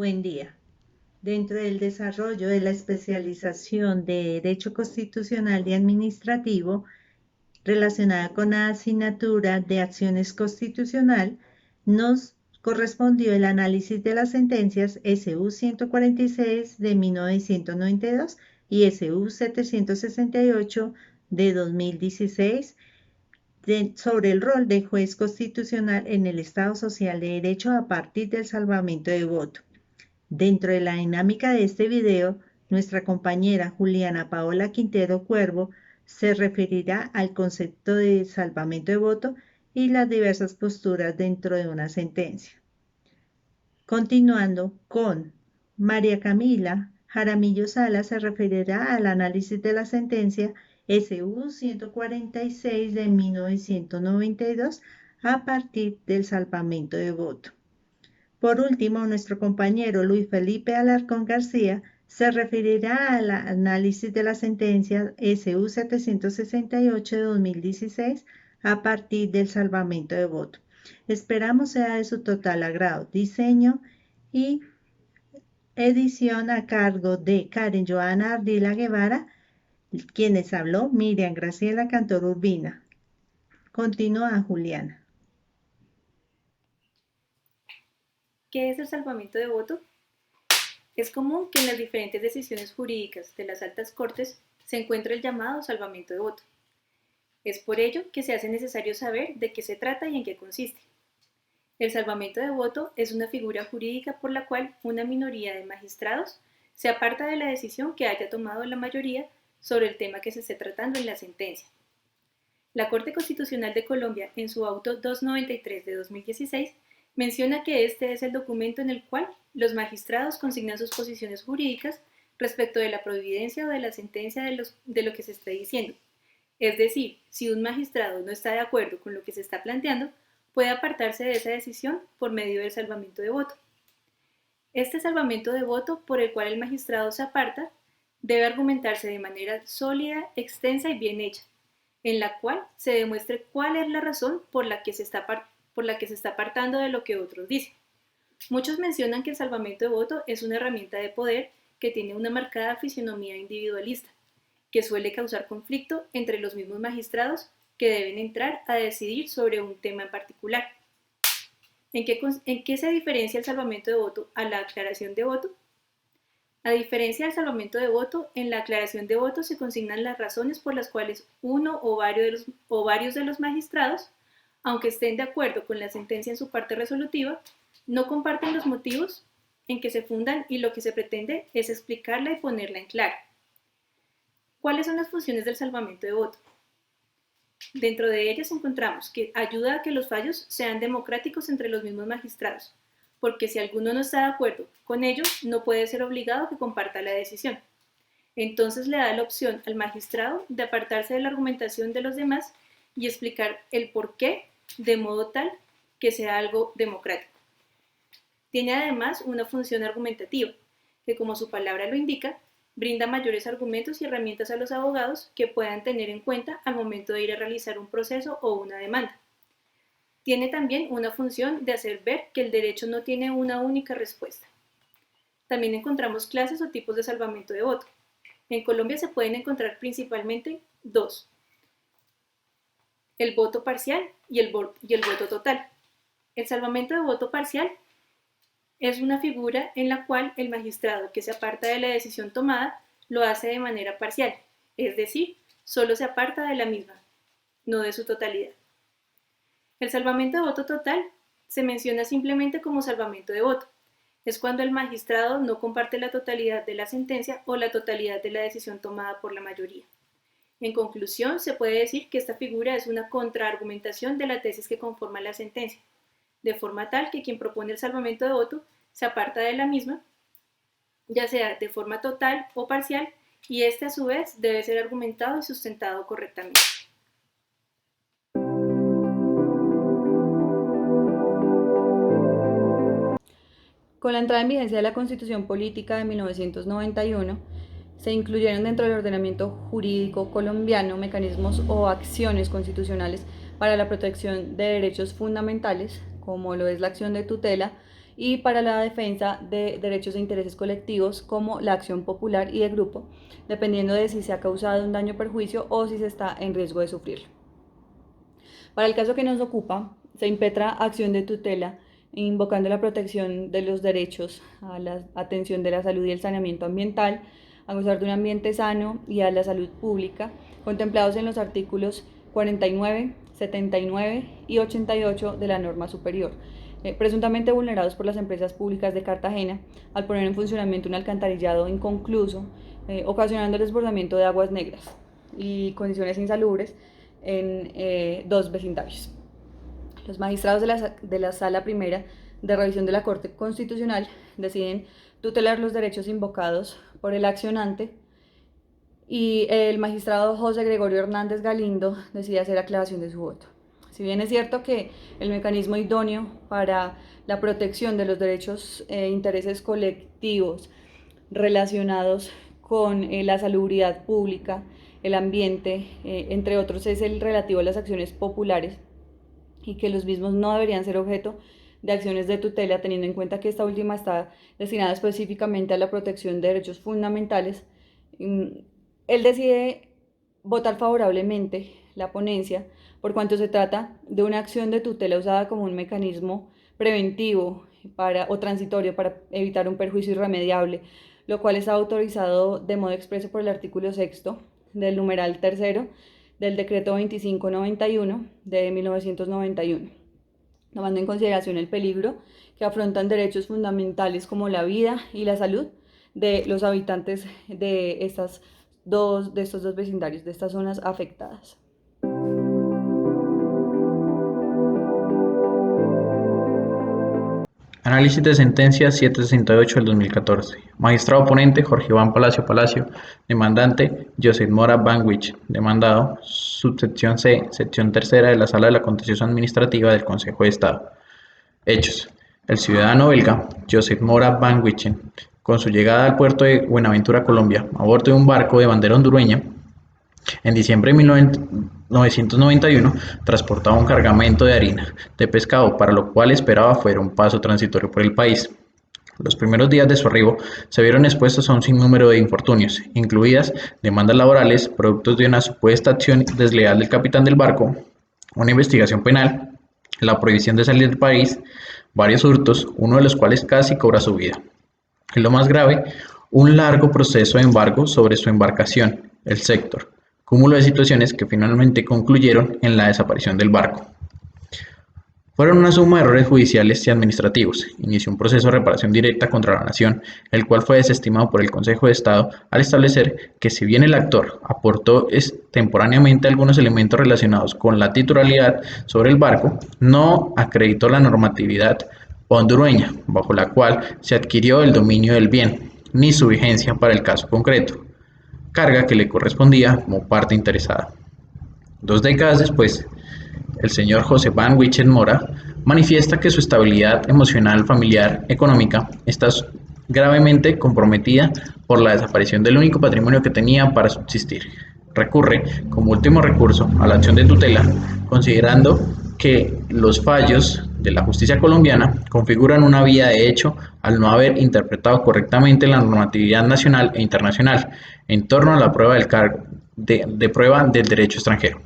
Buen día. Dentro del desarrollo de la especialización de Derecho Constitucional y Administrativo relacionada con la asignatura de Acciones Constitucional, nos correspondió el análisis de las sentencias SU 146 de 1992 y SU 768 de 2016 sobre el rol del juez constitucional en el Estado Social de Derecho a partir del salvamento de voto. Dentro de la dinámica de este video, nuestra compañera Juliana Paola Quintero Cuervo se referirá al concepto de salvamento de voto y las diversas posturas dentro de una sentencia. Continuando con María Camila Jaramillo Sala se referirá al análisis de la sentencia SU 146 de 1992 a partir del salvamento de voto. Por último, nuestro compañero Luis Felipe Alarcón García se referirá al análisis de la sentencia SU 768 de 2016 a partir del salvamento de voto. Esperamos sea de su total agrado. Diseño y edición a cargo de Karen Joana Ardila Guevara, quienes habló Miriam Graciela Cantor Urbina. Continúa Juliana. ¿Qué es el salvamento de voto? Es común que en las diferentes decisiones jurídicas de las altas cortes se encuentre el llamado salvamento de voto. Es por ello que se hace necesario saber de qué se trata y en qué consiste. El salvamento de voto es una figura jurídica por la cual una minoría de magistrados se aparta de la decisión que haya tomado la mayoría sobre el tema que se esté tratando en la sentencia. La Corte Constitucional de Colombia, en su auto 293 de 2016, menciona que este es el documento en el cual los magistrados consignan sus posiciones jurídicas respecto de la providencia o de la sentencia de lo que se está diciendo. Es decir, si un magistrado no está de acuerdo con lo que se está planteando, puede apartarse de esa decisión por medio del salvamento de voto. Este salvamento de voto por el cual el magistrado se aparta debe argumentarse de manera sólida, extensa y bien hecha, en la cual se demuestre cuál es la razón por la que se está apartando de lo que otros dicen. Muchos mencionan que el salvamento de voto es una herramienta de poder que tiene una marcada fisionomía individualista, que suele causar conflicto entre los mismos magistrados que deben entrar a decidir sobre un tema en particular. ¿En qué se diferencia el salvamento de voto a la aclaración de voto? A diferencia del salvamento de voto, en la aclaración de voto se consignan las razones por las cuales uno o varios de los magistrados, aunque estén de acuerdo con la sentencia en su parte resolutiva, no comparten los motivos en que se fundan y lo que se pretende es explicarla y ponerla en claro. ¿Cuáles son las funciones del salvamento de voto? Dentro de ellas encontramos que ayuda a que los fallos sean democráticos entre los mismos magistrados, porque si alguno no está de acuerdo con ello, no puede ser obligado a que comparta la decisión. Entonces le da la opción al magistrado de apartarse de la argumentación de los demás y explicar el porqué de modo tal que sea algo democrático. Tiene además una función argumentativa, que como su palabra lo indica, brinda mayores argumentos y herramientas a los abogados que puedan tener en cuenta al momento de ir a realizar un proceso o una demanda. Tiene también una función de hacer ver que el derecho no tiene una única respuesta. También encontramos clases o tipos de salvamento de voto. En Colombia se pueden encontrar principalmente dos: el voto parcial y el voto total. El salvamento de voto parcial es una figura en la cual el magistrado que se aparta de la decisión tomada lo hace de manera parcial, es decir, solo se aparta de la misma, no de su totalidad. El salvamento de voto total se menciona simplemente como salvamento de voto. Es cuando el magistrado no comparte la totalidad de la sentencia o la totalidad de la decisión tomada por la mayoría. En conclusión, se puede decir que esta figura es una contraargumentación de la tesis que conforma la sentencia, de forma tal que quien propone el salvamento de voto se aparta de la misma, ya sea de forma total o parcial, y este a su vez debe ser argumentado y sustentado correctamente. Con la entrada en vigencia de la Constitución Política de 1991, se incluyeron dentro del ordenamiento jurídico colombiano mecanismos o acciones constitucionales para la protección de derechos fundamentales, como lo es la acción de tutela y para la defensa de derechos e intereses colectivos como la acción popular y de grupo, dependiendo de si se ha causado un daño o perjuicio o si se está en riesgo de sufrirlo. Para el caso que nos ocupa, se impetra acción de tutela invocando la protección de los derechos a la atención de la salud y el saneamiento ambiental, a gozar de un ambiente sano y a la salud pública, contemplados en los artículos 49, 79 y 88 de la norma superior, presuntamente vulnerados por las empresas públicas de Cartagena al poner en funcionamiento un alcantarillado inconcluso, ocasionando el desbordamiento de aguas negras y condiciones insalubres en 2 vecindarios. Los magistrados de la Sala Primera de Revisión de la Corte Constitucional deciden tutelar los derechos invocados por el accionante y el magistrado José Gregorio Hernández Galindo decide hacer aclaración de su voto. Si bien es cierto que el mecanismo idóneo para la protección de los derechos e intereses colectivos relacionados con la salubridad pública, el ambiente, entre otros, es el relativo a las acciones populares, y que los mismos no deberían ser objeto de acciones de tutela, teniendo en cuenta que esta última está destinada específicamente a la protección de derechos fundamentales, él decide votar favorablemente la ponencia, por cuanto se trata de una acción de tutela usada como un mecanismo preventivo o transitorio para evitar un perjuicio irremediable, lo cual está autorizado de modo expreso por el artículo 6 del numeral 3 del decreto 2591 de 1991, tomando en consideración el peligro que afrontan derechos fundamentales como la vida y la salud de los habitantes de estos dos vecindarios, de estas zonas afectadas. Análisis de sentencia 768 del 2014. Magistrado ponente Jorge Iván Palacio Palacio. Demandante Joseph Mora Banwich. Demandado subsección C, sección tercera de la Sala de la Contencioso Administrativa del Consejo de Estado. Hechos. El ciudadano belga Joseph Mora Banwich, con su llegada al puerto de Buenaventura, Colombia, a bordo de un barco de bandera hondureña, en diciembre de 1991 transportaba un cargamento de harina de pescado, para lo cual esperaba fuera un paso transitorio por el país. Los primeros días de su arribo se vieron expuestos a un sinnúmero de infortunios, incluidas demandas laborales, productos de una supuesta acción desleal del capitán del barco, una investigación penal, la prohibición de salir del país, varios hurtos, uno de los cuales casi cobra su vida. Y lo más grave, un largo proceso de embargo sobre su embarcación, el Sector. Cúmulo de situaciones que finalmente concluyeron en la desaparición del barco. Fueron una suma de errores judiciales y administrativos. Inició un proceso de reparación directa contra la nación, el cual fue desestimado por el Consejo de Estado al establecer que, si bien el actor aportó extemporáneamente algunos elementos relacionados con la titularidad sobre el barco, no acreditó la normatividad hondureña bajo la cual se adquirió el dominio del bien, ni su vigencia para el caso concreto, carga que le correspondía como parte interesada. 2 décadas después, el señor José Banwich Mora manifiesta que su estabilidad emocional, familiar, económica está gravemente comprometida por la desaparición del único patrimonio que tenía para subsistir. Recurre, como último recurso, a la acción de tutela, considerando que los fallos de la justicia colombiana configuran una vía de hecho al no haber interpretado correctamente la normatividad nacional e internacional en torno a la prueba del cargo de prueba del derecho extranjero.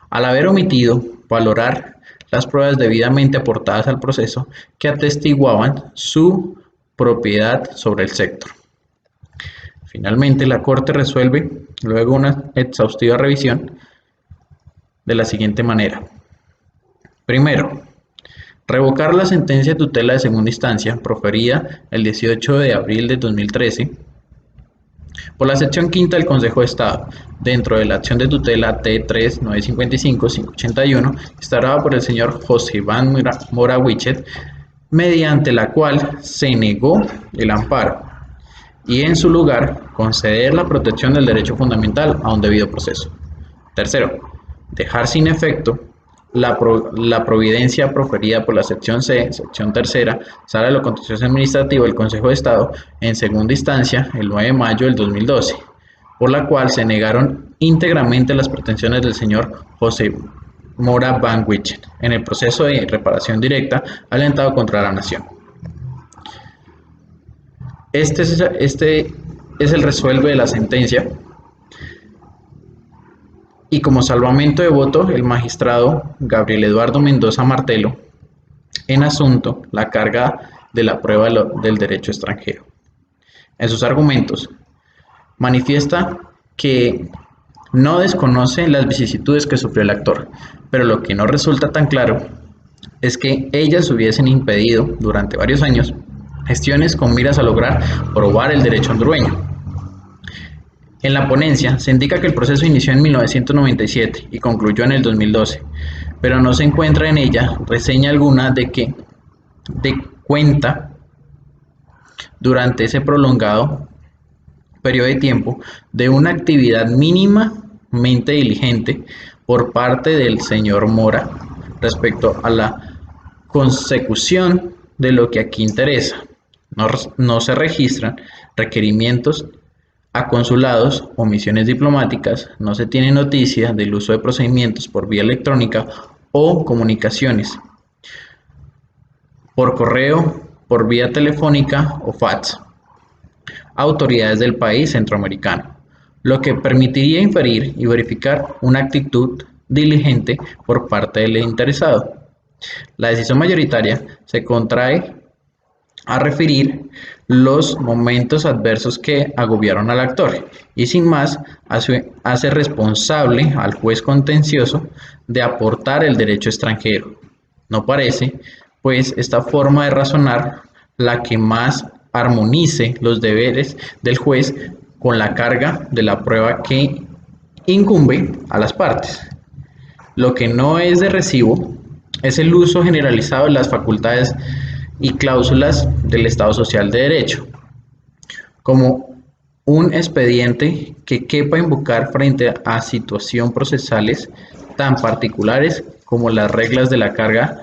Al haber omitido valorar las pruebas debidamente aportadas al proceso que atestiguaban su propiedad sobre el sector. Finalmente, la Corte resuelve, luego una exhaustiva revisión, de la siguiente manera. Primero, revocar la sentencia de tutela de segunda instancia proferida el 18 de abril de 2013 por la sección quinta del Consejo de Estado, dentro de la acción de tutela T3-955-581, instaurada por el señor José Iván Mora Wichet, mediante la cual se negó el amparo y, en su lugar, conceder la protección del derecho fundamental a un debido proceso. Tercero, dejar sin efecto la providencia proferida por la sección C, sección tercera, Sala de lo Contencioso Administrativo del Consejo de Estado, en segunda instancia, el 9 de mayo del 2012, por la cual se negaron íntegramente las pretensiones del señor José Mora Van Wichen en el proceso de reparación directa alentado contra la nación. Este es el resuelve de la sentencia, y como salvamento de voto, el magistrado Gabriel Eduardo Mendoza Martelo en asunto la carga de la prueba del derecho extranjero. En sus argumentos, manifiesta que no desconoce las vicisitudes que sufrió el actor, pero lo que no resulta tan claro es que ellas hubiesen impedido durante varios años gestiones con miras a lograr probar el derecho hondureño. En la ponencia se indica que el proceso inició en 1997 y concluyó en el 2012, pero no se encuentra en ella reseña alguna de cuenta durante ese prolongado periodo de tiempo de una actividad mínimamente diligente por parte del señor Mora respecto a la consecución de lo que aquí interesa. No se registran requerimientos a consulados o misiones diplomáticas, no se tiene noticia del uso de procedimientos por vía electrónica o comunicaciones por correo, por vía telefónica o fax a autoridades del país centroamericano, lo que permitiría inferir y verificar una actitud diligente por parte del interesado. La decisión mayoritaria se contrae a referir los momentos adversos que agobiaron al actor y sin más hace responsable al juez contencioso de aportar el derecho extranjero. No parece, pues, esta forma de razonar la que más armonice los deberes del juez con la carga de la prueba que incumbe a las partes. Lo que no es de recibo es el uso generalizado de las facultades y cláusulas del Estado Social de Derecho, como un expediente que quepa invocar frente a situaciones procesales tan particulares como las reglas de la carga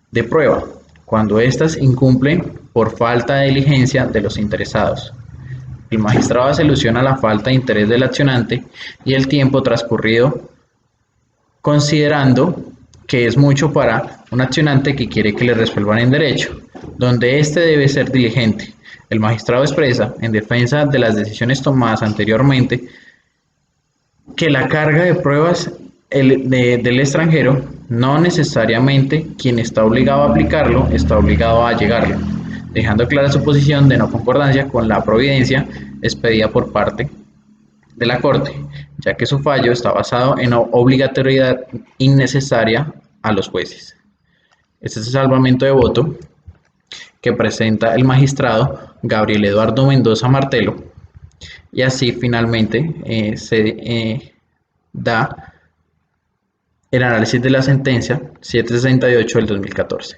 de prueba, cuando éstas incumplen por falta de diligencia de los interesados. El magistrado hace alusión a la falta de interés del accionante y el tiempo transcurrido, considerando que es mucho para un accionante que quiere que le resuelvan en derecho, donde éste debe ser diligente. El magistrado expresa, en defensa de las decisiones tomadas anteriormente, que la carga de pruebas del extranjero no necesariamente quien está obligado a aplicarlo está obligado a llegarlo, dejando clara su posición de no concordancia con la providencia expedida por parte de la Corte, ya que su fallo está basado en obligatoriedad innecesaria a los jueces. Este es el salvamento de voto que presenta el magistrado Gabriel Eduardo Mendoza Martelo, y así finalmente se da el análisis de la sentencia 768 del 2014.